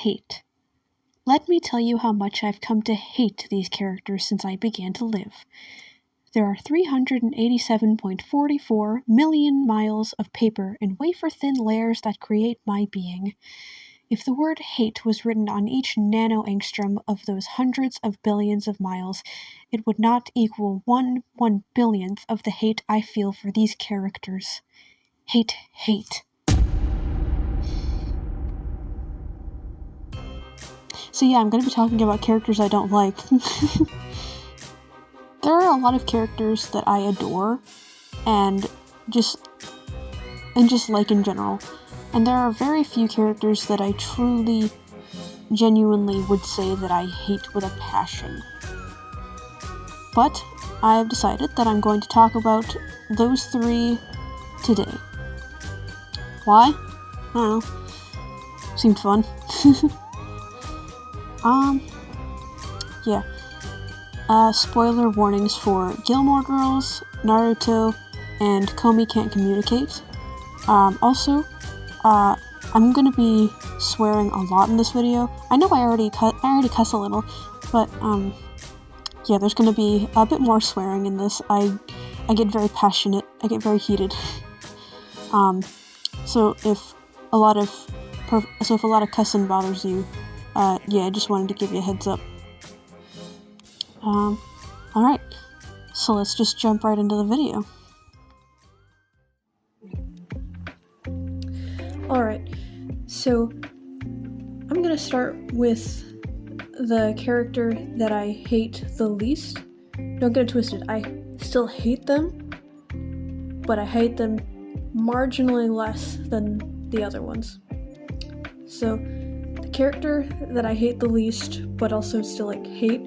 hate. Let me tell you how much I've come to hate these characters since I began to live. There are 387.44 million miles of paper in wafer-thin layers that create my being. If the word hate was written on each nano-angstrom of those hundreds of billions of miles, it would not equal 1/1 billionth of the hate I feel for these characters. Hate, hate. So yeah, I'm going to be talking about characters I don't like. There are a lot of characters that I adore, and just like in general. And there are very few characters that I truly, genuinely would say that I hate with a passion. But I have decided that I'm going to talk about those three today. Why? I don't know. Seemed fun. Yeah. Spoiler warnings for Gilmore Girls, Naruto, and Komi Can't Communicate. Also, I'm gonna be swearing a lot in this video. I know I already cuss a little, but, yeah, there's gonna be a bit more swearing in this. I get very passionate, I get very heated. So if a lot of cussing bothers you, yeah, I just wanted to give you a heads up. Alright, so let's just jump right into the video. Alright, so I'm gonna start with the character that I hate the least. Don't get it twisted, I still hate them, but I hate them marginally less than the other ones. So, the character that I hate the least, but also still hate,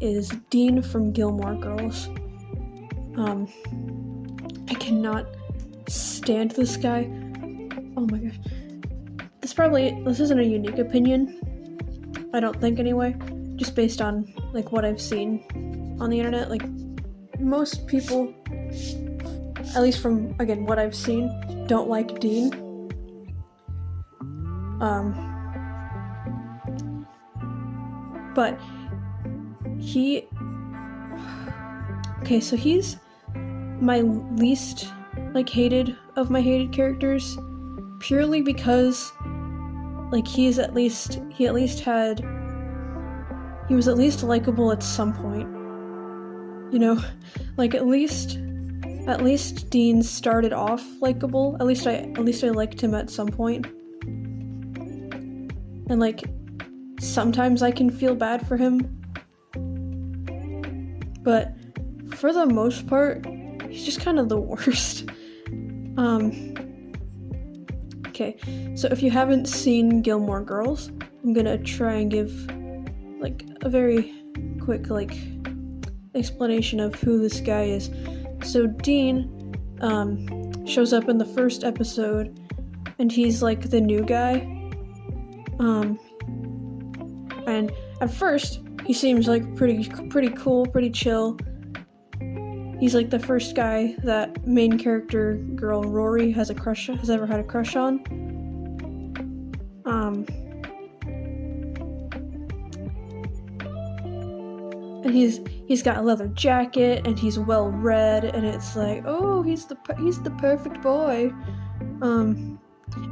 is Dean from Gilmore Girls. I cannot stand this guy. Oh my gosh. This isn't a unique opinion. I don't think anyway. Just based on, what I've seen on the internet. Most people, at least from, again, what I've seen, don't like Dean. But so he's my least, hated of my hated characters, purely because, he was at least likable at some point. You know? At least Dean started off likable. At least I liked him at some point. And, sometimes I can feel bad for him. But for the most part, he's just kind of the worst. Okay, so if you haven't seen Gilmore Girls, I'm gonna try and give, a very quick, explanation of who this guy is. So Dean, shows up in the first episode, and he's, the new guy. And at first, he seems, pretty cool, pretty chill. He's, the first guy that main character girl Rory has ever had a crush on. And he's got a leather jacket, and he's well read, and it's oh, he's the perfect boy. And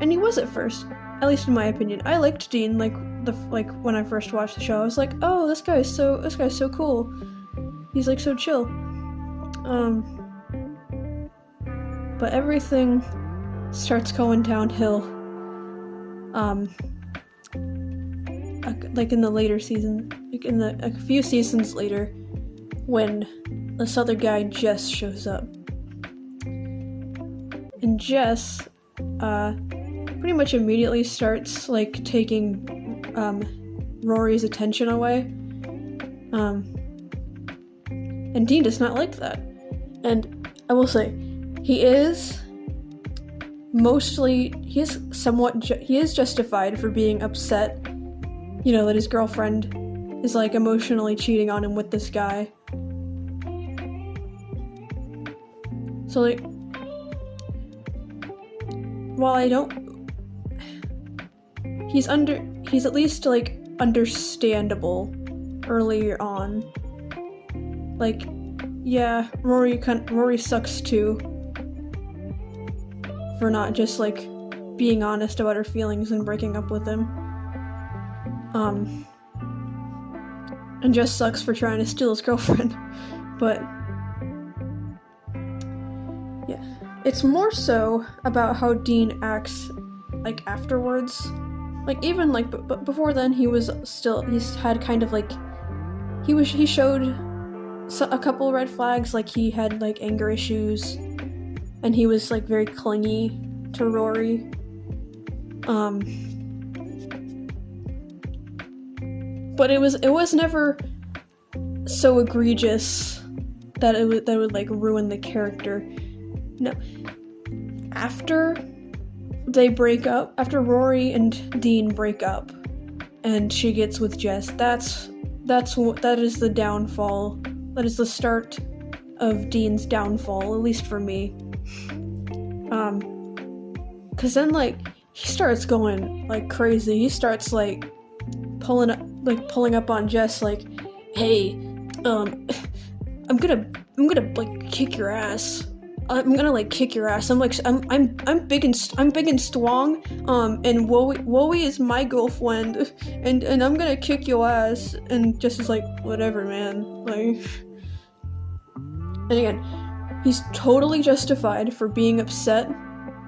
he was at first, at least in my opinion. I liked Dean, when I first watched the show. I was oh, this guy's so cool. He's so chill. But everything starts going downhill. In the later season, a few seasons later, when this other guy Jess shows up. And Jess, pretty much immediately starts, taking, Rory's attention away. And Dean does not like that. And I will say, he is justified for being upset, that his girlfriend is, emotionally cheating on him with this guy. So, while I don't... he's at least, like, understandable earlier on. Like, yeah, Rory sucks too. For not just, like, being honest about her feelings and breaking up with him. And Jess sucks for trying to steal his girlfriend. But yeah, it's more so about how Dean acts, like, afterwards. Like, even, like, but before then, he's had kind of, like, he showed a couple red flags, like, he had, like, anger issues, and he was, like, very clingy to Rory. But it was never so egregious that it would like ruin the character. No. After they break up, after Rory and Dean break up, and she gets with Jess, that is the downfall. That is the start of Dean's downfall, at least for me. 'Cause then, like, he starts going, like, crazy. He starts, like, pulling up on Jess, like, hey, I'm gonna like kick your ass. I'm gonna like kick your ass. I'm big and strong. And Wowie is my girlfriend, and I'm gonna kick your ass. And Jess is like, whatever, man. Like, and again, he's totally justified for being upset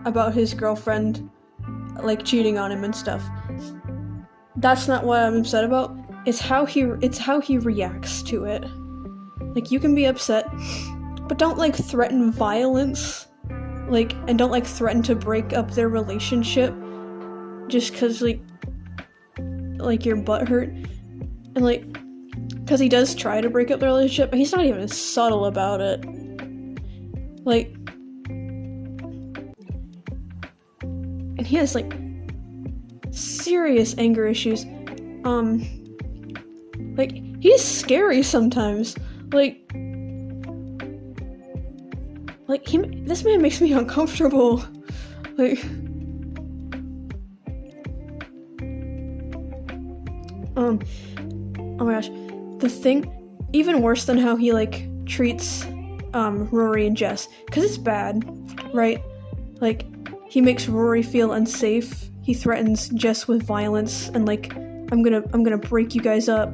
about his girlfriend, like, cheating on him and stuff. That's not what I'm upset about. It's how he reacts to it. Like, you can be upset, but don't, like, threaten violence, like, and don't, like, threaten to break up their relationship just because, like your butt hurt. And, like, because he does try to break up the relationship, but he's not even subtle about it. Like, and he has, like, serious anger issues. Like, he's scary sometimes. This man makes me uncomfortable. Like, oh my gosh, the thing, even worse than how he, like, treats, Rory and Jess, because it's bad, right? Like, he makes Rory feel unsafe. He threatens Jess with violence, and, like, I'm gonna break you guys up,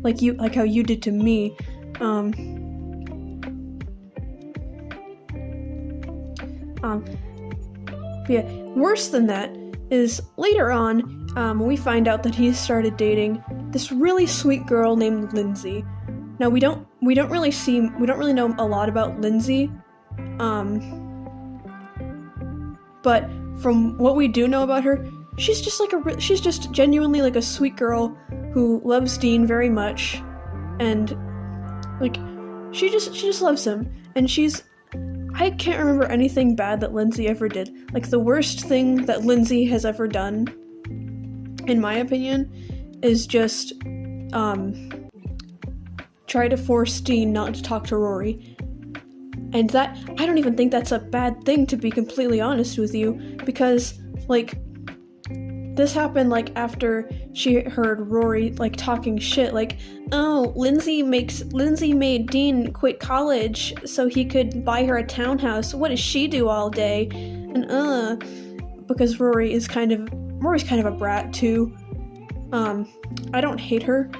like how you did to me. But yeah, worse than that is later on, we find out that he started dating this really sweet girl named Lindsay. Now we don't really know a lot about Lindsay, but from what we do know about her, she's just genuinely, like, a sweet girl who loves Dean very much, and, like, she just loves him, and I can't remember anything bad that Lindsay ever did. Like, the worst thing that Lindsay has ever done, in my opinion, is just, try to force Dean not to talk to Rory. And that, I don't even think that's a bad thing, to be completely honest with you, because, like, this happened, like, after she heard Rory, like, talking shit, like, oh, Lindsay made Dean quit college so he could buy her a townhouse. What does she do all day? And, because Rory's kind of a brat, too. I don't hate her.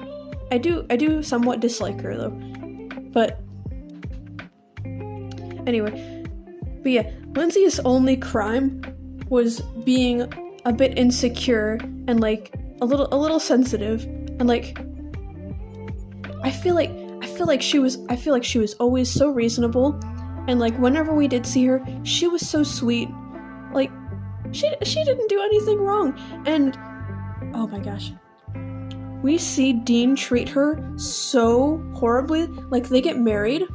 I do somewhat dislike her, though. But, anyway. But yeah, Lindsay's only crime was being a bit insecure and, like, a little sensitive, and, like, I feel like she was always so reasonable, and, like, whenever we did see her, she was so sweet. Like, she didn't do anything wrong. And oh my gosh, we see Dean treat her so horribly. Like, they get married.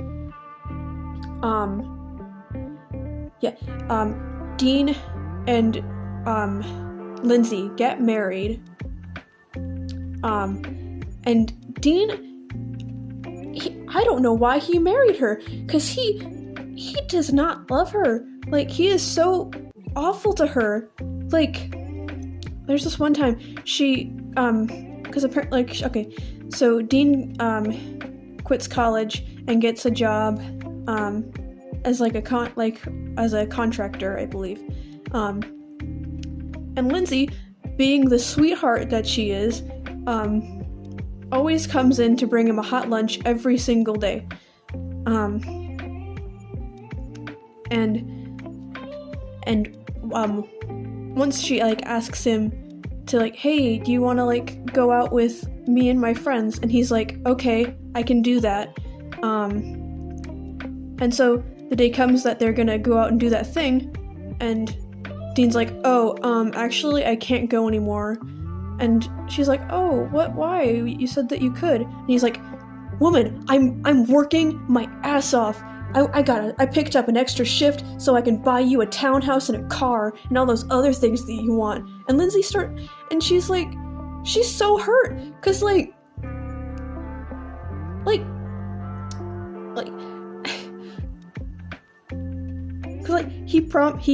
Dean and Lindsay get married, and Dean, I don't know why he married her, because he does not love her. Like, he is so awful to her. Like, there's this one time she, because apparently, like, okay, so Dean, quits college and gets a job, as like as a contractor, I believe, and Lindsay, being the sweetheart that she is, always comes in to bring him a hot lunch every single day, and once she like asks him to like, hey, do you want to like go out with me and my friends? And he's like, okay, I can do that. And so the day comes that they're gonna go out and do that thing, and Dean's like, oh, actually I can't go anymore. And she's like, oh, what, why? You said that you could. And he's like, woman, I'm working my ass off. I picked up an extra shift so I can buy you a townhouse and a car and all those other things that you want. And Lindsay and she's like, she's so hurt, cause like, cause like he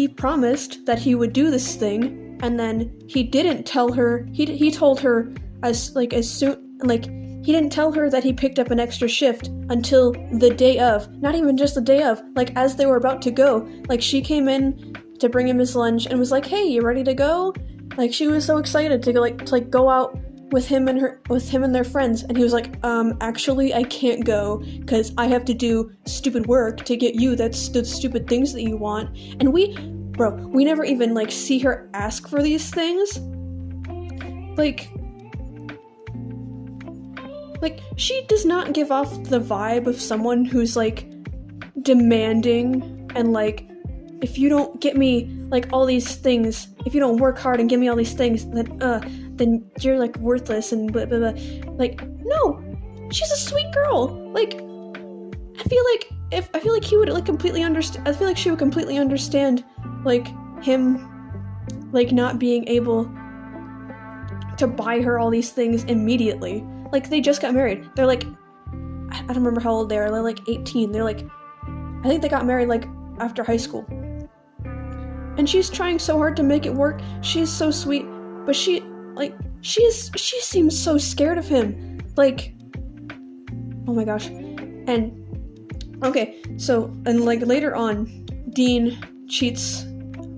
promised that he would do this thing, and then he didn't tell her. He told her as soon, like, he didn't tell her that he picked up an extra shift until the day of. Not even just the day of, like, as they were about to go. Like, she came in to bring him his lunch and was like, hey, you ready to go? Like, she was so excited to go out with him and their friends. And he was like, actually, I can't go because I have to do stupid work to get you the stupid things that you want. And we never even, like, see her ask for these things. Like, she does not give off the vibe of someone who's, like, demanding and, like, if you don't get me, like, all these things, if you don't work hard and give me all these things, then you're, like, worthless and blah, blah, blah. Like, no! She's a sweet girl! Like, I feel like he would, like, completely understand, I feel like she would completely understand, like, him, like, not being able to buy her all these things immediately. Like, they just got married. They're like, I don't remember how old they are. They're like 18. They're like, I think they got married like after high school. And she's trying so hard to make it work. She's so sweet, but she seems so scared of him. Like, oh my gosh. And okay, so, and like later on, Dean cheats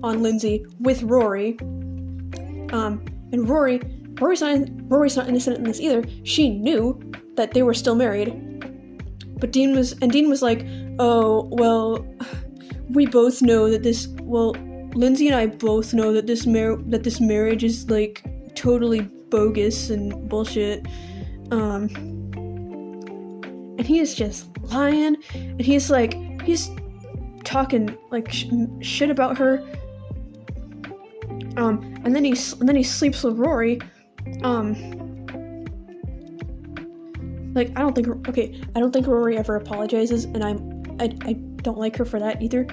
on Lindsay with Rory. And Rory's not innocent in this either. She knew that they were still married. But Dean was like, oh, well, we both know that Lindsay and I both know that this marriage is, like, totally bogus and bullshit. And he is just lying, and he's talking, like, shit about her. And then he sleeps with Rory. Like, I don't think Rory ever apologizes, and I don't like her for that either.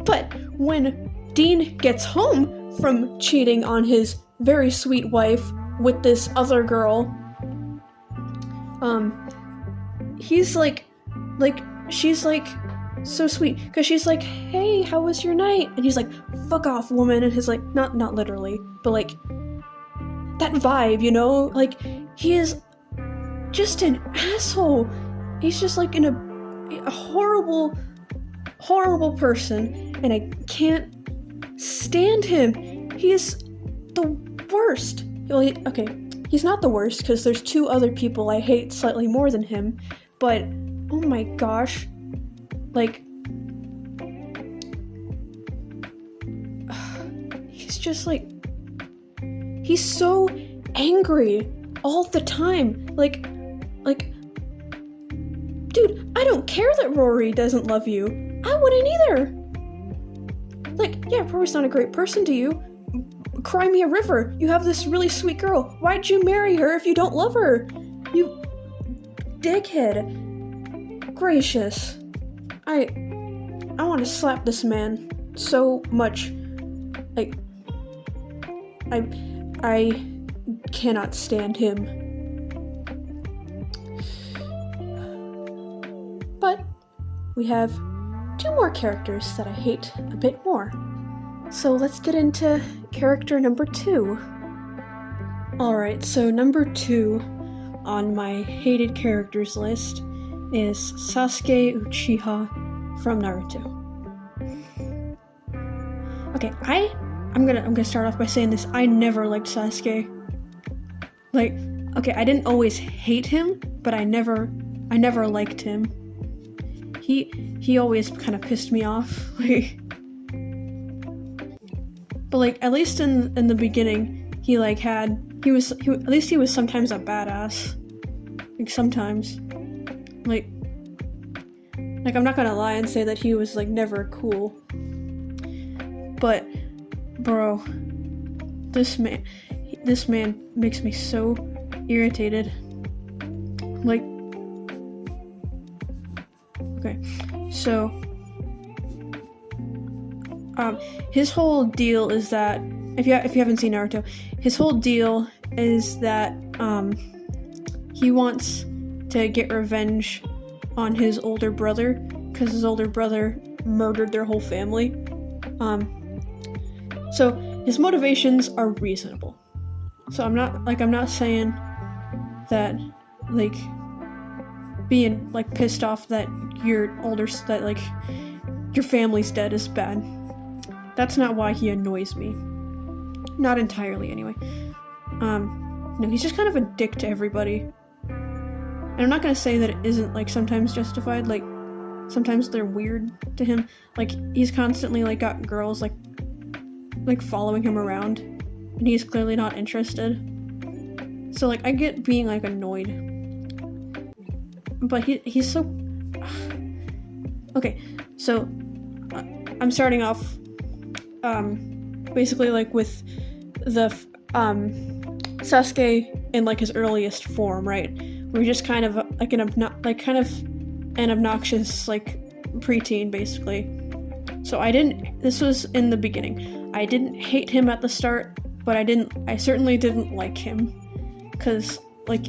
But when Dean gets home from cheating on his very sweet wife with this other girl, he's like, she's like, so sweet, because she's like, hey, how was your night? And he's like, fuck off, woman. And he's like, not literally, but like, that vibe, you know? Like, he is just an asshole. He's just like a horrible, horrible person, and I can't stand him. He is the worst. Well, okay, he's not the worst, because there's two other people I hate slightly more than him, but oh my gosh, like, he's just like, he's so angry all the time. Like, dude, I don't care that Rory doesn't love you. I wouldn't either. Like, yeah, Rory's not a great person to you. Cry me a river. You have this really sweet girl. Why'd you marry her if you don't love her? You dickhead. Gracious. I want to slap this man so much. Like, I cannot stand him. But we have two more characters that I hate a bit more. So let's get into character number 2. Alright, so number 2 on my hated characters list is Sasuke Uchiha from Naruto. Okay, I'm gonna start off by saying this. I never liked Sasuke. Like, okay, I didn't always hate him, but I never liked him. He always kind of pissed me off. But like, at least in the beginning, he was sometimes a badass. Like sometimes. Like I'm not gonna lie and say that he was like never cool. But bro, this man makes me so irritated. Like, okay, so his whole deal is that if you haven't seen Naruto, his whole deal is that he wants to get revenge on his older brother because his older brother murdered their whole family. So his motivations are reasonable. So I'm not saying that like being like pissed off that your family's dead is bad. That's not why he annoys me. Not entirely anyway. No, he's just kind of a dick to everybody. And I'm not gonna say that it isn't like sometimes justified, like sometimes they're weird to him. Like he's constantly like got girls like following him around and he's clearly not interested. So like I get being like annoyed. But he's so okay, so I'm starting off basically like with the Sasuke in like his earliest form, right? Where he's just kind of like an obnoxious like preteen basically. So this was in the beginning. I didn't hate him at the start, but I certainly didn't like him. Cause like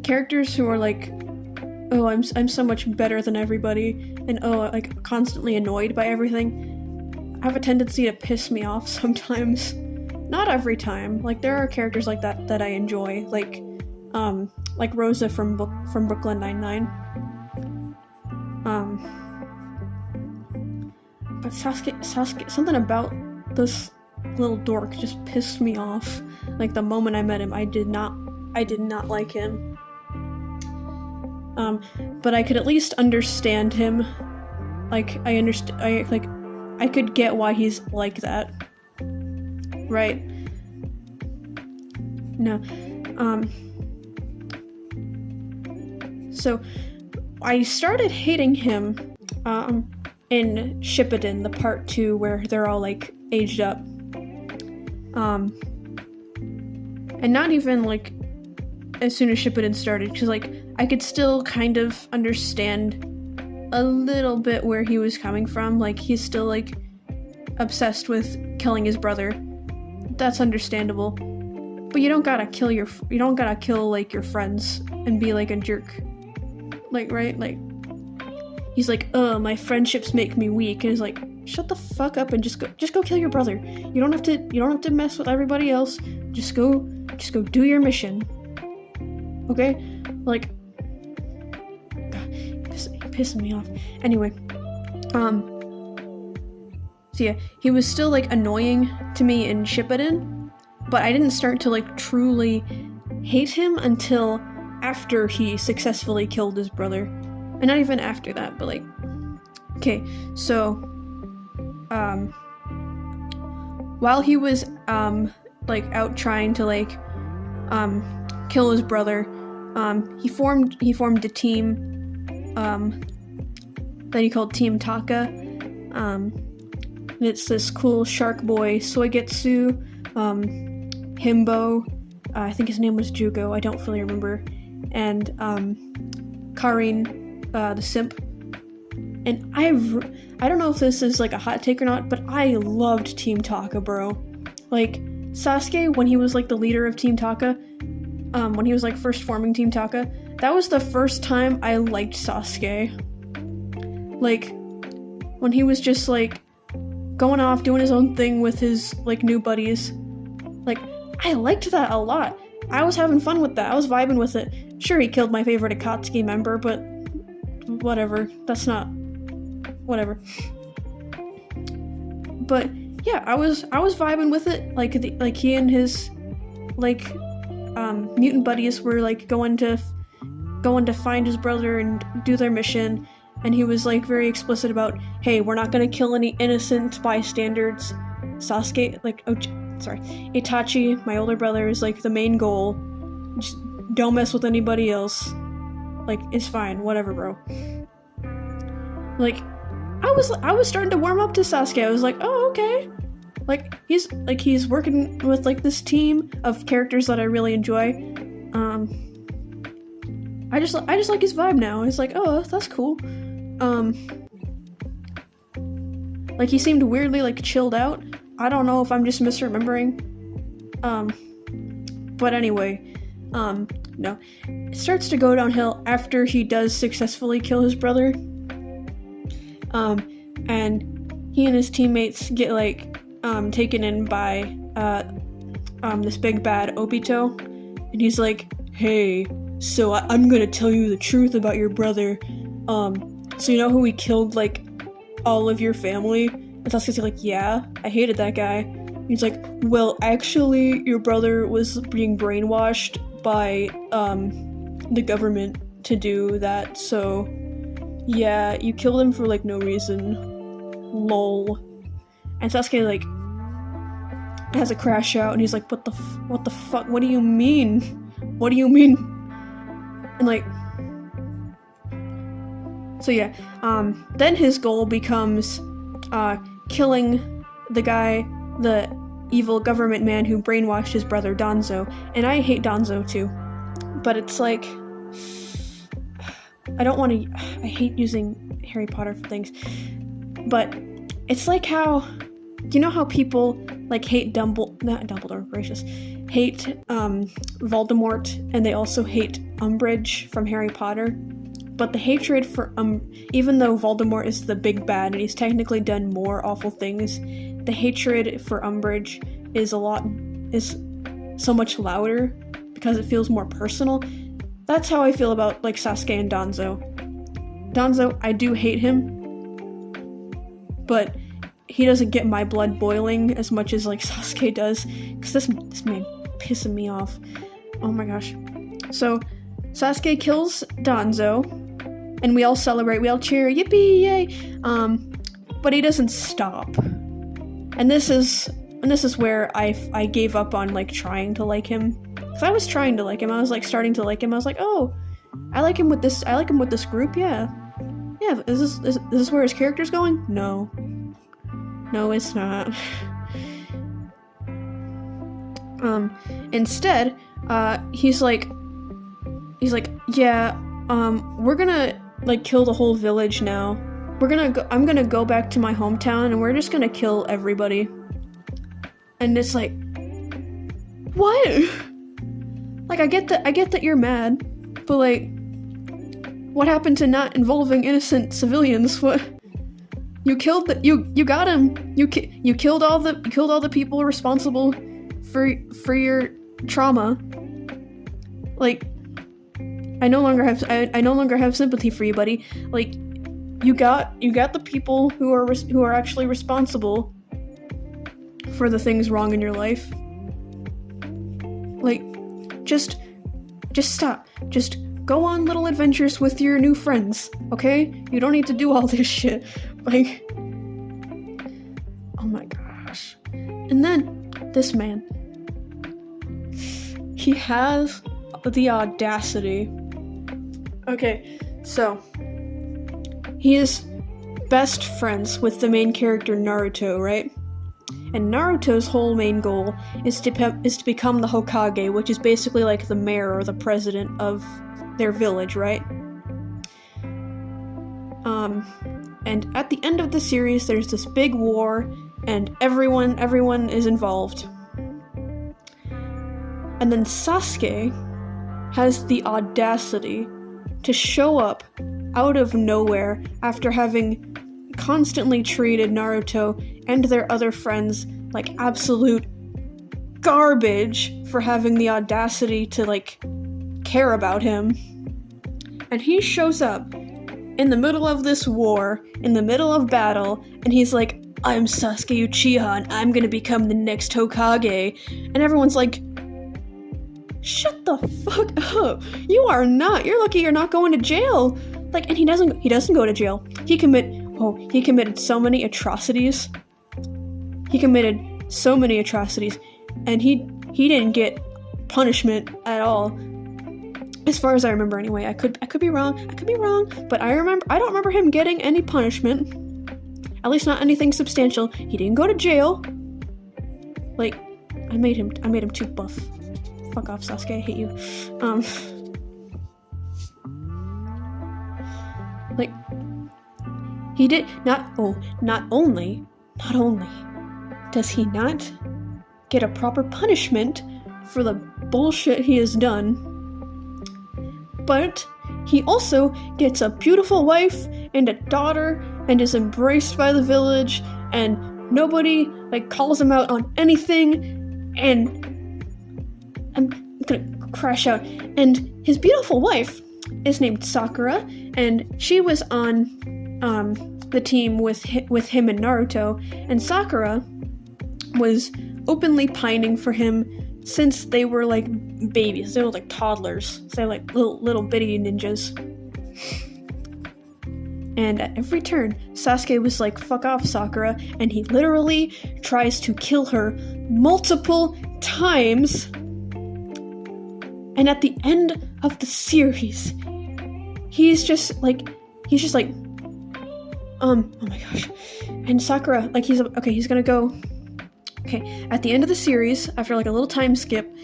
characters who are like, oh, I'm so much better than everybody, and like constantly annoyed by everything, have a tendency to piss me off sometimes. Not every time. Like there are characters like that I enjoy, like Rosa from Brooklyn Nine-Nine. But Sasuke, something about this little dork just pissed me off. Like the moment I met him, I did not like him. But I could at least understand him. Like I could get why he's like that. Right? No. So I started hating him in Shippuden, the part 2 where they're all like aged up. And not even like as soon as Shippuden started, because like I could still kind of understand a little bit where he was coming from. Like he's still like obsessed with killing his brother. That's understandable. But you don't gotta kill like your friends and be like a jerk. Like, right? Like he's like, oh, my friendships make me weak, and he's like, shut the fuck up and just go kill your brother. You don't have to mess with everybody else. Just go do your mission. Okay? Like, God, pissing me off. Anyway, so yeah, he was still like annoying to me in Shippuden, but I didn't start to like truly hate him until after he successfully killed his brother. And not even after that, but like, okay, so while he was like out trying to like kill his brother, he formed a team that he called Team Taka. And it's this cool shark boy Soigetsu, Himbo, I think his name was Jugo, I don't fully remember, and Karin, the simp. And I don't know if this is like a hot take or not, but I loved Team Taka, bro. Like Sasuke, when he was like the leader of Team Taka, when he was like first forming Team Taka, that was the first time I liked Sasuke. like, when he was just, like, going off, doing his own thing with his, like, new buddies. Like, I liked that a lot. I was having fun with that. I was vibing with it. Sure, he killed my favorite Akatsuki member, but whatever. That's not... whatever. But, yeah, I was vibing with it. Like, he and his, like, mutant buddies were, like, going to find his brother and do their mission. And he was, like, very explicit about, hey, we're not gonna kill any innocent bystanders. Sasuke, like, Itachi, my older brother, is, like, the main goal. Just don't mess with anybody else. Like, it's fine, whatever, bro. Like, I was starting to warm up to Sasuke. I was like, oh, okay. Like, he's working with, like, this team of characters that I really enjoy. I just like his vibe now. It's like, oh, that's cool. Like, he seemed weirdly, like, chilled out. I don't know if I'm just misremembering. But anyway, no. It starts to go downhill after he does successfully kill his brother. And he and his teammates get, like, taken in by, this big bad Obito. And he's like, hey, so I'm gonna tell you the truth about your brother. So you know who he killed, like, all of your family? And Sasuke's like, yeah, I hated that guy. He's like, well, actually, your brother was being brainwashed by, the government to do that, so, yeah, you killed him for, like, no reason. Lol. And Sasuke, like, has a crash out, and he's like, what the fuck? What do you mean? What do you mean? And, like, so yeah, then his goal becomes, killing the guy, the evil government man who brainwashed his brother Danzo. And I hate Danzo too. But it's like, I hate using Harry Potter for things. But it's like how, you know how people, like, hate hate Voldemort, and they also hate Umbridge from Harry Potter? But the hatred for, even though Voldemort is the big bad and he's technically done more awful things, the hatred for Umbridge is so much louder because it feels more personal. That's how I feel about, like, Sasuke and Danzo. Danzo, I do hate him, but he doesn't get my blood boiling as much as, like, Sasuke does, because this man pissing me off. Oh my gosh. So, Sasuke kills Danzo, and we all celebrate, we all cheer, yippee, yay! But he doesn't stop. And this is where I gave up on, like, trying to like him. Because I was trying to like him, I was, like, starting to like him, I was like, oh, I like him with this group, yeah. Yeah, is this where his character's going? No. No, it's not. Instead, he's like, yeah, we're gonna, like, kill the whole village now. I'm gonna go back to my hometown and we're just gonna kill everybody. And it's like, what? Like, I get that you're mad, but, like, what happened to not involving innocent civilians? What? You killed you got him. You killed all the people responsible for your trauma. Like, I no longer have sympathy for you, buddy. Like, you got the people who are actually responsible for the things wrong in your life. Like, just stop. Just go on little adventures with your new friends, okay? You don't need to do all this shit. Like, oh my gosh. And then, this man, he has the audacity. Okay, so, he is best friends with the main character Naruto, right? And Naruto's whole main goal is to become the Hokage, which is basically like the mayor or the president of their village, right? And at the end of the series, there's this big war, and everyone is involved. And then Sasuke has the audacity to show up out of nowhere after having constantly treated Naruto and their other friends like absolute garbage for having the audacity to like care about him. And he shows up in the middle of this war, in the middle of battle, and he's like, I'm Sasuke Uchiha and I'm gonna become the next Hokage. And everyone's like, shut the fuck up. You are not. You're lucky you're not going to jail. Like, and he doesn't go to jail. He committed so many atrocities. And he didn't get punishment at all. As far as I remember anyway. I could be wrong, but I don't remember him getting any punishment. At least not anything substantial. He didn't go to jail. Like, I made him too buff. Fuck off, Sasuke, I hate you. Like, he did not only does he not get a proper punishment for the bullshit he has done, but he also gets a beautiful wife and a daughter and is embraced by the village, and nobody like calls him out on anything, and I'm gonna crash out. And his beautiful wife is named Sakura, and she was on the team with him and Naruto, and Sakura was openly pining for him since they were like babies. They were like toddlers. So they're like little bitty ninjas. And at every turn, Sasuke was like, fuck off, Sakura, and he literally tries to kill her multiple times. And at the end of the series, he's just like, oh my gosh. And Sakura, like, he's gonna go. Okay, at the end of the series, after like a little time skip,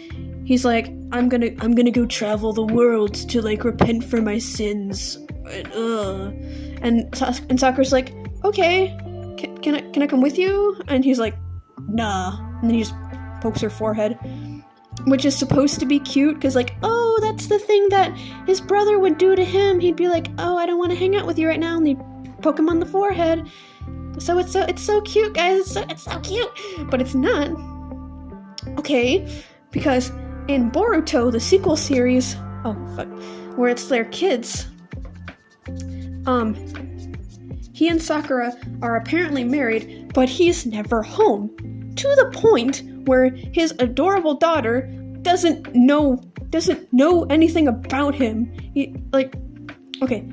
he's like, I'm gonna go travel the world to like repent for my sins. And Sakura's like, okay, can I come with you? And he's like, nah. And then he just pokes her forehead, which is supposed to be cute, because like, oh, that's the thing that his brother would do to him. He'd be like, oh, I don't want to hang out with you right now, and he'd poke him on the forehead. So it's so cute, guys. It's so cute, but it's not. Okay, because in Boruto, the sequel series, where it's their kids, he and Sakura are apparently married, but he's never home, to the point where his adorable daughter doesn't know anything about him. Okay,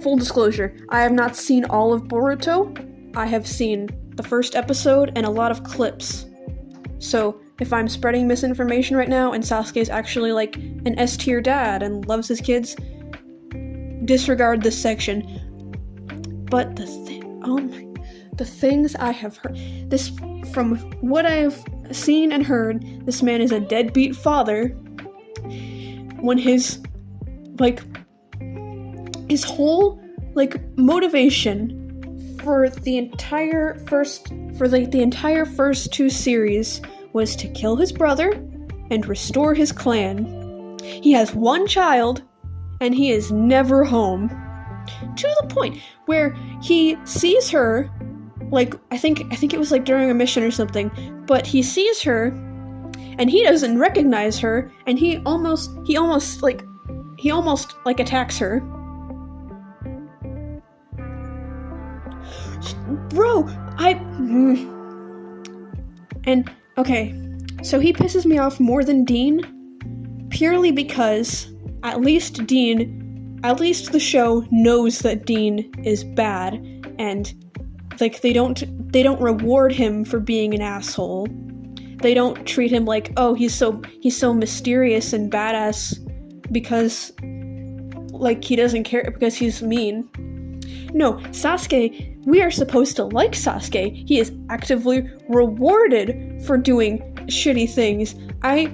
full disclosure, I have not seen all of Boruto. I have seen the first episode and a lot of clips. So if I'm spreading misinformation right now and Sasuke's actually like an S-tier dad and loves his kids, disregard this section. But the things I have heard, this, from what I have seen and heard, this man is a deadbeat father. When his whole motivation for the entire first two series was to kill his brother and restore his clan. He has one child and he is never home, to the point where he sees her, like, I think it was like during a mission or something, but he sees her and he doesn't recognize her, and he almost attacks her. Bro, and okay, so he pisses me off more than Dean, purely because at least the show knows that Dean is bad, and like they don't reward him for being an asshole. They don't treat him like, oh, he's so mysterious and badass because like he doesn't care because he's mean. No, Sasuke, we are supposed to like Sasuke. He is actively rewarded for doing shitty things. I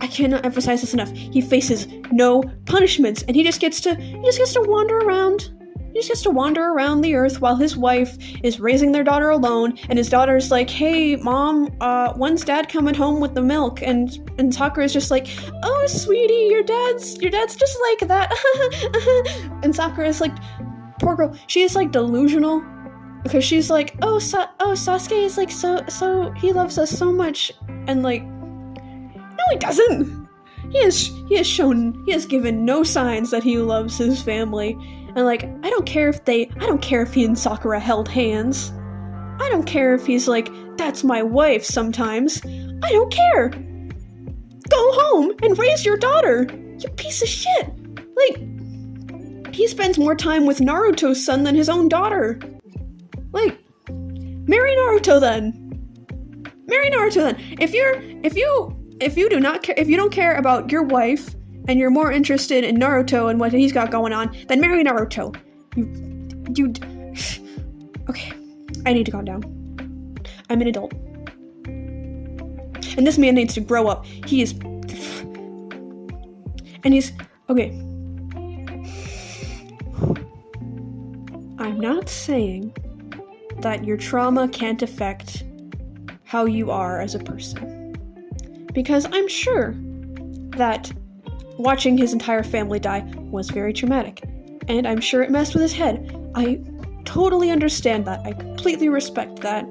cannot emphasize this enough. He faces no punishments, and he just gets to wander around He just gets to wander around the earth while his wife is raising their daughter alone, and his daughter's like, hey, Mom, when's Dad coming home with the milk? And Sakura is just like, oh, sweetie, your dad's just like that. And Sakura is like, poor girl, she is like delusional, because she's like, Sasuke is like, so he loves us so much, and like, no, he doesn't. He has given no signs that he loves his family. And like, I don't care if he and Sakura held hands. I don't care if he's like, that's my wife sometimes. I don't care. Go home and raise your daughter, you piece of shit. Like, he spends more time with Naruto's son than his own daughter. Like, marry Naruto then. If you don't care about your wife, and you're more interested in Naruto and what he's got going on, then marry Naruto. Okay, I need to calm down. I'm an adult. And this man needs to grow up. Okay. I'm not saying that your trauma can't affect how you are as a person. Because I'm sure that watching his entire family die was very traumatic, and I'm sure it messed with his head. I totally understand that. I completely respect that.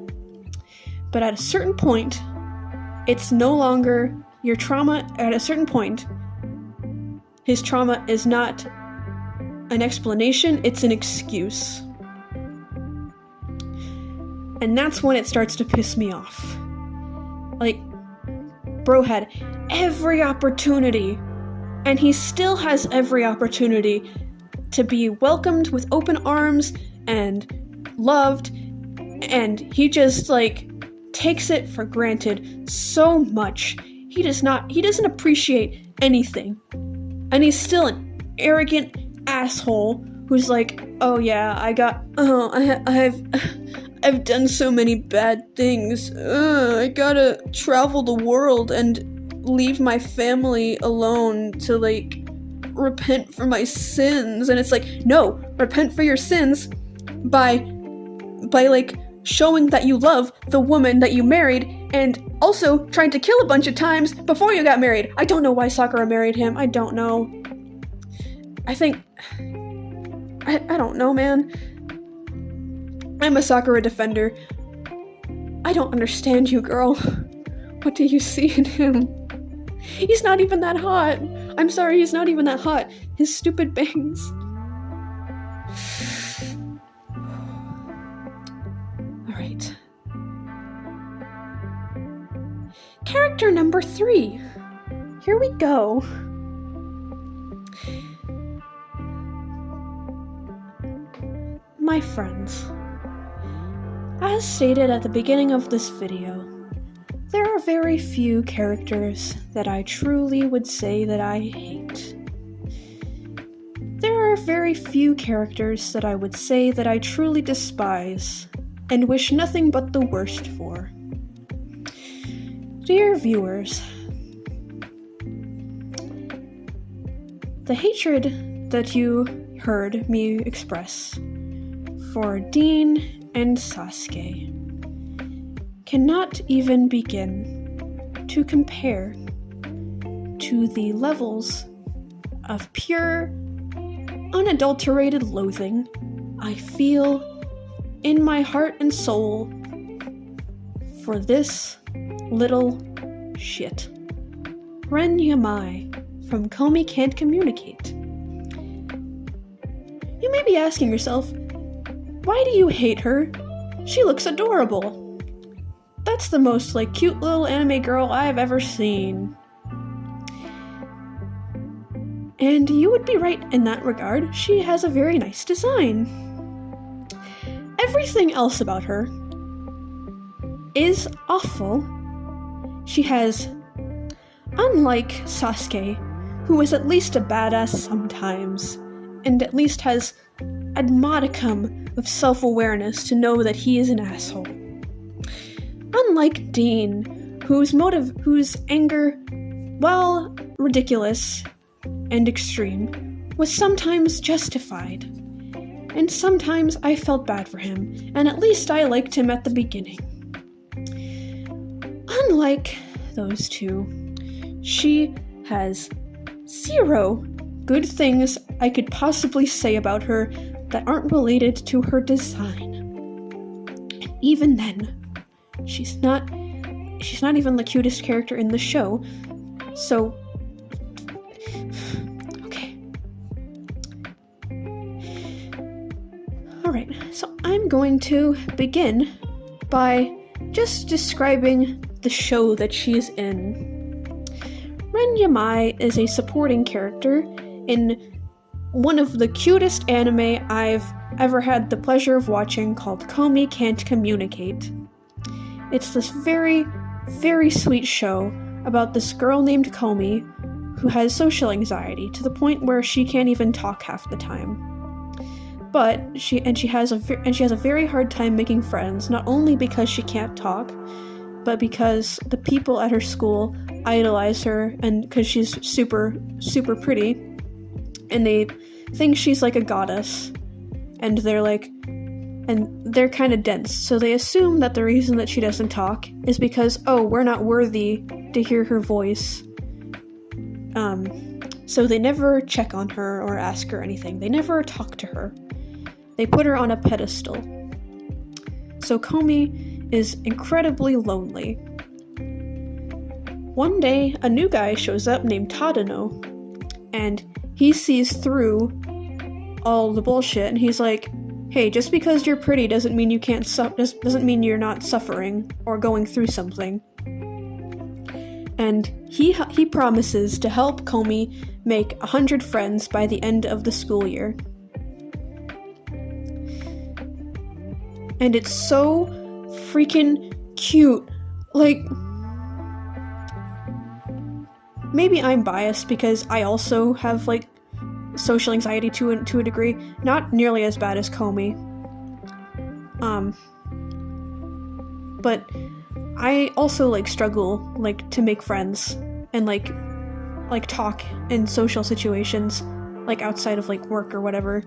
But at a certain point, it's no longer your trauma. At a certain point, his trauma is not an explanation, it's an excuse. And that's when it starts to piss me off. Like, bro had every opportunity, and he still has every opportunity to be welcomed with open arms and loved, and he just, like, takes it for granted so much. He doesn't appreciate anything. And he's still an arrogant asshole who's like, oh yeah, I've done so many bad things. I gotta travel the world and leave my family alone to, like, repent for my sins. And it's like, no, repent for your sins by like, showing that you love the woman that you married, and also trying to kill a bunch of times before you got married. I don't know why Sakura married him. I don't know. I don't know, man. I'm a Sakura defender. I don't understand you, girl. What do you see in him? He's not even that hot. I'm sorry, he's not even that hot. His stupid bangs. Alright. Character number 3. Here we go. My friends. As stated at the beginning of this video, there are very few characters that I truly would say that I hate. There are very few characters that I would say that I truly despise and wish nothing but the worst for. Dear viewers, the hatred that you heard me express for Dean and Sasuke cannot even begin to compare to the levels of pure, unadulterated loathing I feel in my heart and soul for this little shit. Ren Yamai from Komi Can't Communicate. You may be asking yourself, why do you hate her? She looks adorable. That's the most, like, cute little anime girl I've ever seen. And you would be right in that regard. She has a very nice design. Everything else about her is awful. She has, unlike Sasuke, who is at least a badass sometimes, and at least has a modicum of self-awareness to know that he is an asshole. Unlike Dean, whose anger, while ridiculous and extreme, was sometimes justified. and sometimes I felt bad for him, and at least I liked him at the beginning. Unlike those two, she has 0 good things I could possibly say about her that aren't related to her design. And even then, she's not even the cutest character in the show, so okay. Alright, so I'm going to begin by just describing the show that she's in. Ren Yamai is a supporting character in one of the cutest anime I've ever had the pleasure of watching, called Komi Can't Communicate. It's this very, very sweet show about this girl named Komi who has social anxiety to the point where she can't even talk half the time. But she has a very hard time making friends, not only because she can't talk, but because the people at her school idolize her, and because she's super, super pretty, and they think she's like a goddess, and they're kind of dense, so they assume that the reason that she doesn't talk is because, oh, we're not worthy to hear her voice. So they never check on her or ask her anything. They never talk to her. They put her on a pedestal. So Komi is incredibly lonely. One day, a new guy shows up named Tadano, and he sees through all the bullshit, and he's like, hey, just because you're pretty doesn't mean you can't doesn't mean you're not suffering or going through something. And he promises to help Komi make 100 friends by the end of the school year. And it's so freaking cute. Like, maybe I'm biased because I also have, like, social anxiety to a degree. Not nearly as bad as Komi. But I also, like, struggle, like, to make friends and, like talk in social situations, like, outside of, like, work or whatever.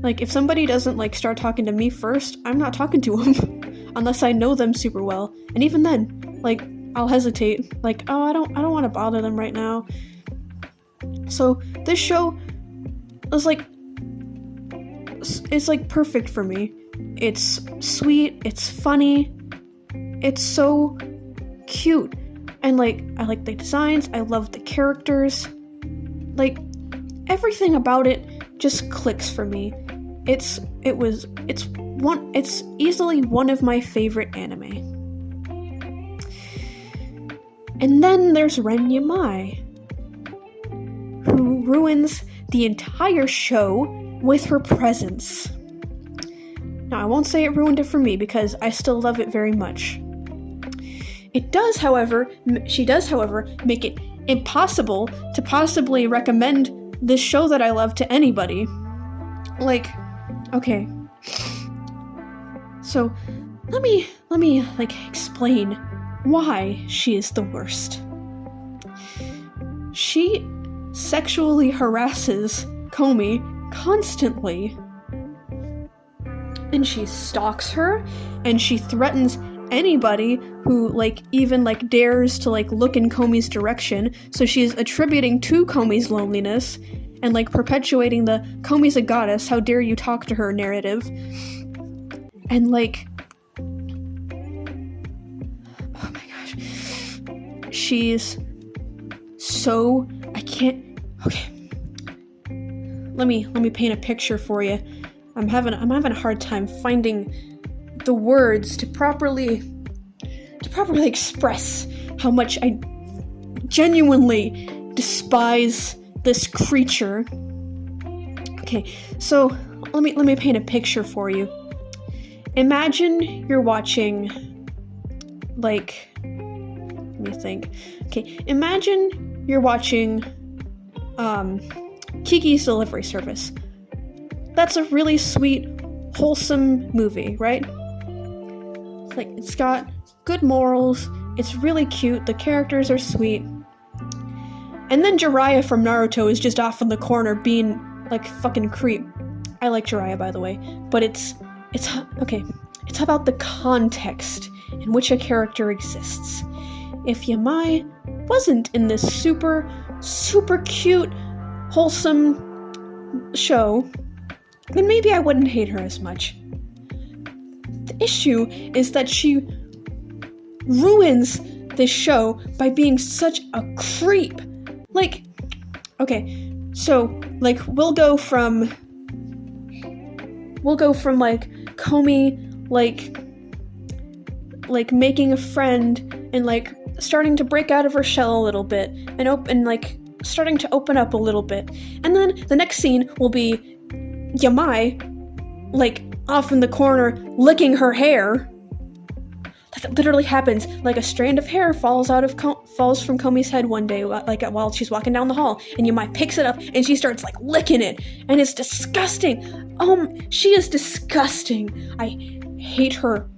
Like, if somebody doesn't, like, start talking to me first, I'm not talking to them. Unless I know them super well. And even then, like, I'll hesitate. Like, oh, I don't want to bother them right now. So, this show is, like, it's, like, perfect for me. It's sweet, it's funny, it's so cute. And, like, I like the designs, I love the characters. Like, everything about it just clicks for me. It's easily one of my favorite anime. And then there's Ren Yamai, who ruins the entire show with her presence. Now, I won't say it ruined it for me because I still love it very much. She does, however, make it impossible to possibly recommend this show that I love to anybody. Like, okay. So, let me, like, explain why she is the worst. She sexually harasses Komi constantly. And she stalks her, and she threatens anybody who, like, even, like, dares to, like, look in Komi's direction. So she's attributing to Komi's loneliness and, like, perpetuating the Komi's a goddess, how dare you talk to her narrative. And, like, oh my gosh, she's so, okay, let me paint a picture for you. I'm having a hard time finding the words to properly express how much I genuinely despise this creature. Okay, so let me paint a picture for you. Imagine you're watching, like, let me think. Okay, imagine you're watching Kiki's Delivery Service. That's a really sweet, wholesome movie, right? Like, it's got good morals, it's really cute, the characters are sweet. And then Jiraiya from Naruto is just off in the corner being, like, fucking creep. I like Jiraiya, by the way, but it's okay. It's about the context in which a character exists. If Yamai wasn't in this super, super cute, wholesome show, then maybe I wouldn't hate her as much. The issue is that she ruins this show by being such a creep. Like, okay, so, like, we'll go from, like, Komi, like making a friend and, like, starting to break out of her shell a little bit and like, starting to open up a little bit. And then the next scene will be Yamai, like, off in the corner, licking her hair. That literally happens. Like, a strand of hair falls from Komi's head one day, like, while she's walking down the hall, and Yamai picks it up, and she starts, like, licking it, and it's disgusting. She is disgusting. I hate her.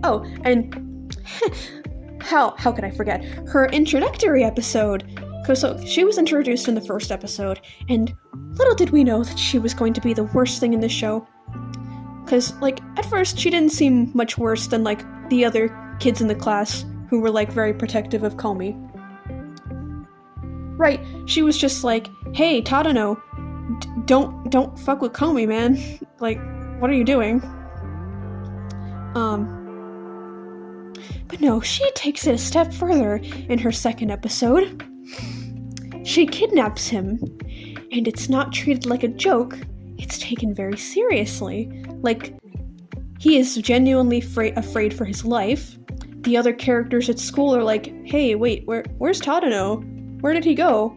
Oh, and how could I forget? Her introductory episode. So she was introduced in the first episode, and little did we know that she was going to be the worst thing in the show. Because, like, at first she didn't seem much worse than, like, the other kids in the class who were, like, very protective of Komi. Right, she was just like, hey, Tadano, don't fuck with Komi, man. Like, what are you doing? But no, she takes it a step further in her second episode. She kidnaps him, and it's not treated like a joke, it's taken very seriously. Like, he is genuinely afraid for his life. The other characters at school are like, hey, wait, where's Tadano? Where did he go?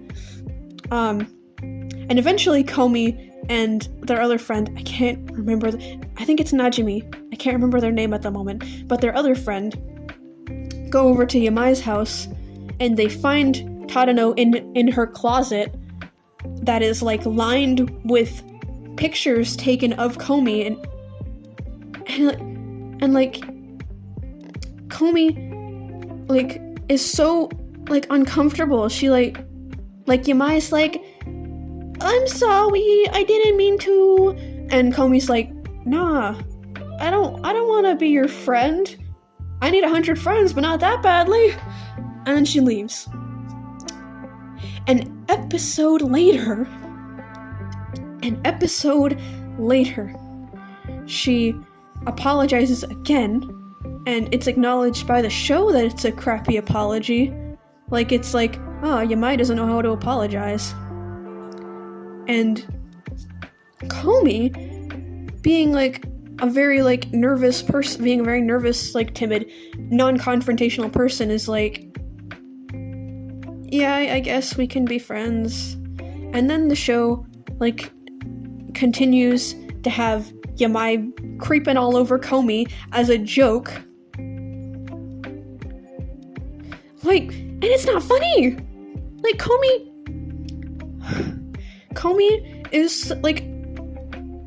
And eventually Komi and their other friend, I can't remember, I think it's Najimi, I can't remember their name at the moment, but their other friend, go over to Yamai's house, and they find Tadano in her closet that is, like, lined with pictures taken of Komi, and like, Komi, like, is so, like, uncomfortable. She, like Yamai's like, I'm sorry, I didn't mean to, and Komi's like, nah, I don't want to be your friend. I need 100 friends, but not that badly. And then she leaves. An episode later, she apologizes again, and it's acknowledged by the show that it's a crappy apology. Like, it's like, Yamai doesn't know how to apologize. And Komi, being, like, a very, like, nervous person, being a very nervous, like, timid, non-confrontational person, is like, yeah, I guess we can be friends. And then the show, like, continues to have Yamai creeping all over Komi as a joke. Like, and it's not funny! Like, Komi is, like,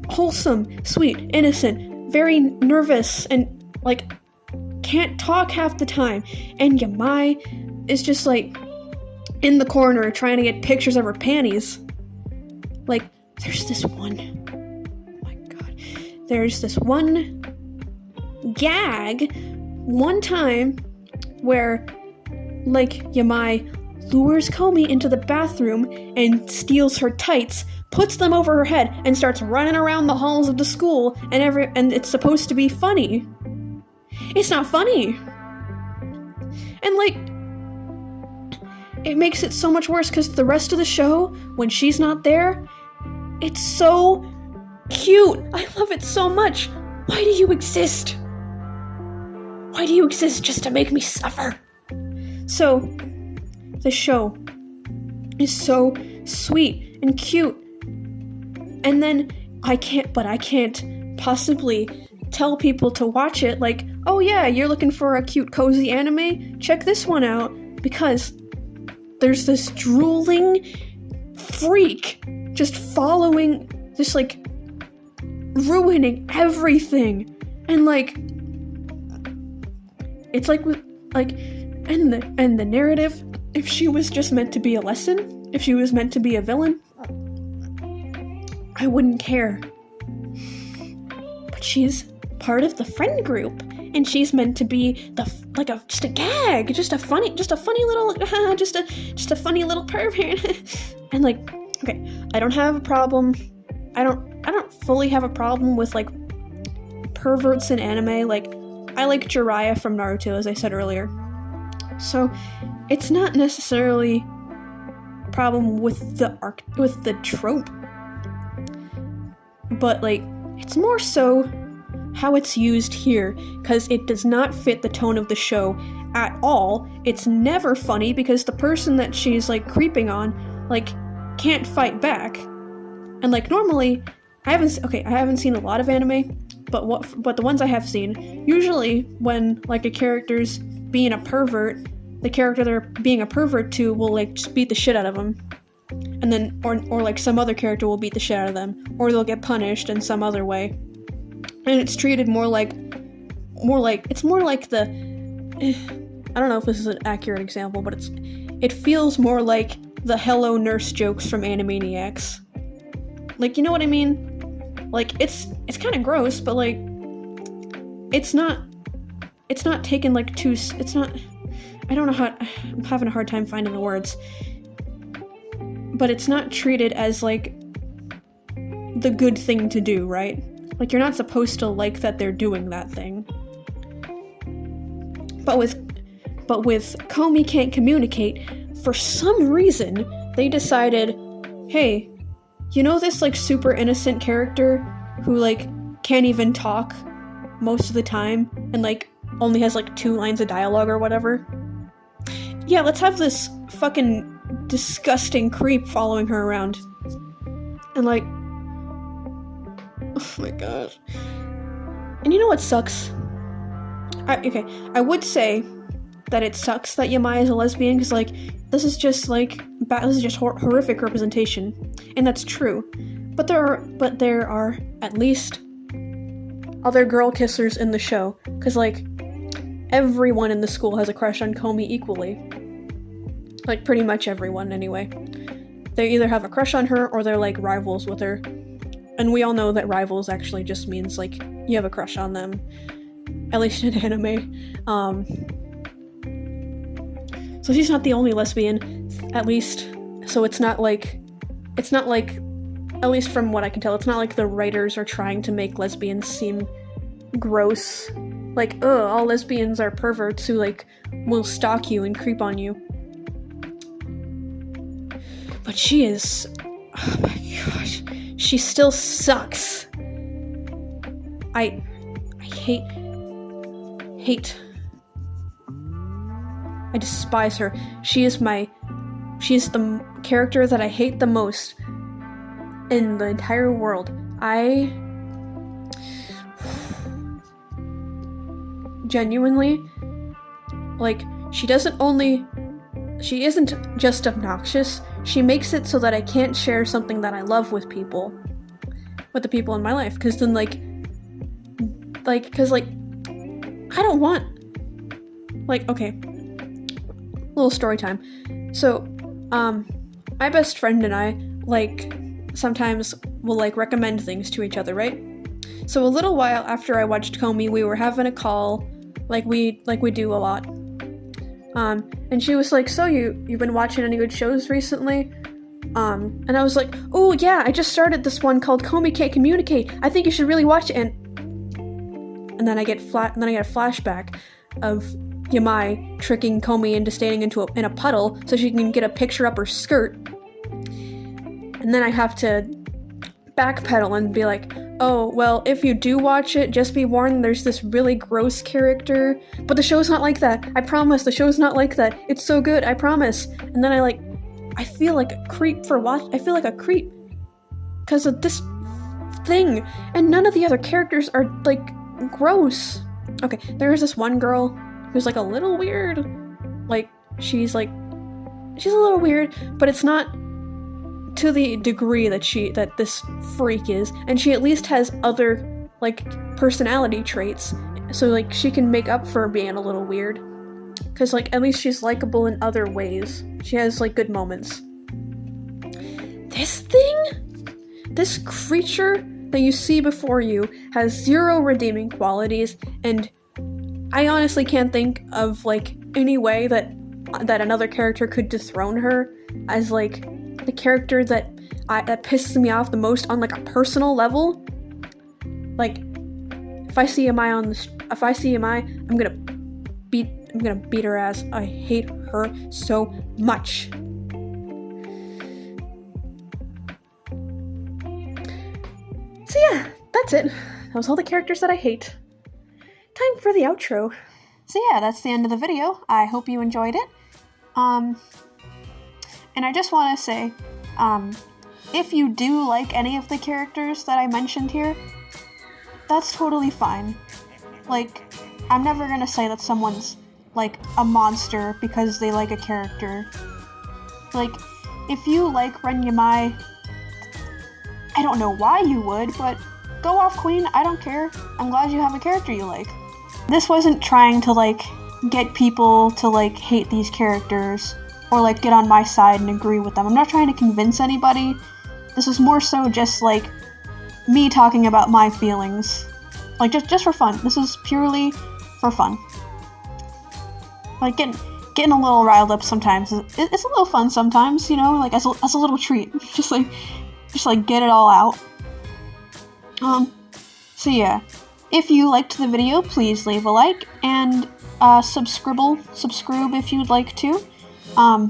wholesome, sweet, innocent, very nervous, and, like, can't talk half the time. And Yamai is just, like, in the corner trying to get pictures of her panties. Like, there's this one gag one time where, like, Yamai lures Komi into the bathroom and steals her tights, puts them over her head, and starts running around the halls of the school, and it's supposed to be funny. It's not funny. And, like, it makes it so much worse because the rest of the show, when she's not there, it's so cute. I love it so much. Why do you exist? Why do you exist just to make me suffer? So, the show is so sweet and cute. And then I can't possibly tell people to watch it like, oh yeah, you're looking for a cute cozy anime? Check this one out. Because there's this drooling freak just following, just, like, ruining everything. And, like, it's like and the narrative, if she was just meant to be a lesson, if she was meant to be a villain, I wouldn't care. But she's part of the friend group, and she's meant to be just a gag, just a funny little pervert. And like, okay, I don't have a problem. I don't fully have a problem with like perverts in anime. Like, I like Jiraiya from Naruto, as I said earlier. So it's not necessarily a problem with the trope, but like, it's more so how it's used here, because it does not fit the tone of the show at all. It's never funny because the person that she's like creeping on like can't fight back. And like, normally I haven't seen a lot of anime, but the ones I have seen, usually when like a character's being a pervert, the character they're being a pervert to will like just beat the shit out of them, and then or like some other character will beat the shit out of them, or they'll get punished in some other way. And it's treated more like the, I don't know if this is an accurate example, but it feels more like the Hello Nurse jokes from Animaniacs. Like, you know what I mean? Like, it's kind of gross, but like, it's not taken like too, it's not, I don't know how, I'm having a hard time finding the words, but it's not treated as like the good thing to do, right? Like, you're not supposed to like that they're doing that thing. But with Komi Can't Communicate, for some reason, they decided, hey, you know this like super innocent character who like can't even talk most of the time and like only has like 2 lines of dialogue or whatever? Yeah, let's have this fucking disgusting creep following her around. And like, oh my gosh. And you know what sucks? I would say that it sucks that Yamai is a lesbian, because like, this is just horrific representation, and that's true. But there are at least other girl kissers in the show, because like, everyone in the school has a crush on Komi equally. Like, pretty much everyone, anyway. They either have a crush on her, or they're like rivals with her. And we all know that rivals actually just means like, you have a crush on them. At least in anime. So she's not the only lesbian, at least. So it's not like, at least from what I can tell, it's not like the writers are trying to make lesbians seem gross. Like, ugh, all lesbians are perverts who like will stalk you and creep on you. But she is, oh my gosh, she still sucks. I hate. I despise her. She is the character that I hate the most in the entire world. I genuinely, like, she isn't just obnoxious, she makes it so that I can't share something that I love with the people in my life, because then I don't want, like, okay, little story time. So, my best friend and I, like, sometimes will, like, recommend things to each other, right? So a little while after I watched Komi, we were having a call, like we do a lot. And she was like, so you've been watching any good shows recently? And I was like, oh yeah, I just started this one called Komi Can't Communicate. I think you should really watch it. And then I get a flashback of Yamai tricking Komi into staying in a puddle so she can get a picture up her skirt. And then I have to backpedal and be like, oh, well, if you do watch it, just be warned, there's this really gross character, but the show's not like that. I promise, the show's not like that. It's so good, I promise. And then I feel like a creep because of this thing, and none of the other characters are, like, gross. Okay, there's this one girl who's, like, a little weird. Like, she's a little weird, but it's not to the degree that this freak is, and she at least has other, like, personality traits, so, like, she can make up for being a little weird, because, like, at least she's likable in other ways. She has, like, good moments. This thing? this creature that you see before you has 0 redeeming qualities, and I honestly can't think of like any way that another character could dethrone her as like the character that pisses me off the most on like a personal level. Like if I see Yamai I'm gonna beat her ass. I hate her so much. So yeah, that's it. That was all the characters that I hate. Time for the outro. So yeah, that's the end of the video. I hope you enjoyed it. And I just want to say, if you do like any of the characters that I mentioned here, that's totally fine. Like, I'm never gonna say that someone's like a monster because they like a character. Like, if you like Ren Yamai, I don't know why you would, but go off, queen, I don't care. I'm glad you have a character you like. This wasn't trying to like get people to like hate these characters or like get on my side and agree with them. I'm not trying to convince anybody. This is more so just like me talking about my feelings. Like just for fun. This is purely for fun. Like getting a little riled up sometimes. It's a little fun sometimes, you know, like as a little treat. Just like get it all out. So yeah, if you liked the video, please leave a like and subscribe if you'd like to. I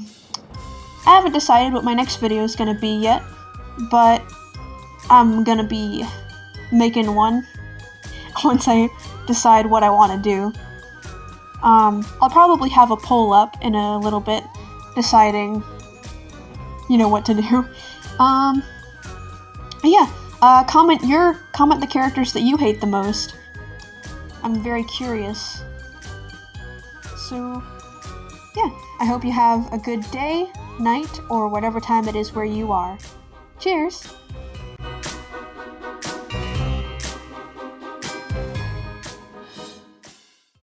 haven't decided what my next video is gonna be yet, but I'm gonna be making one once I decide what I want to do. I'll probably have a poll up in a little bit deciding, you know, what to do. Yeah, comment the characters that you hate the most. I'm very curious. So, yeah, I hope you have a good day, night, or whatever time it is where you are. Cheers!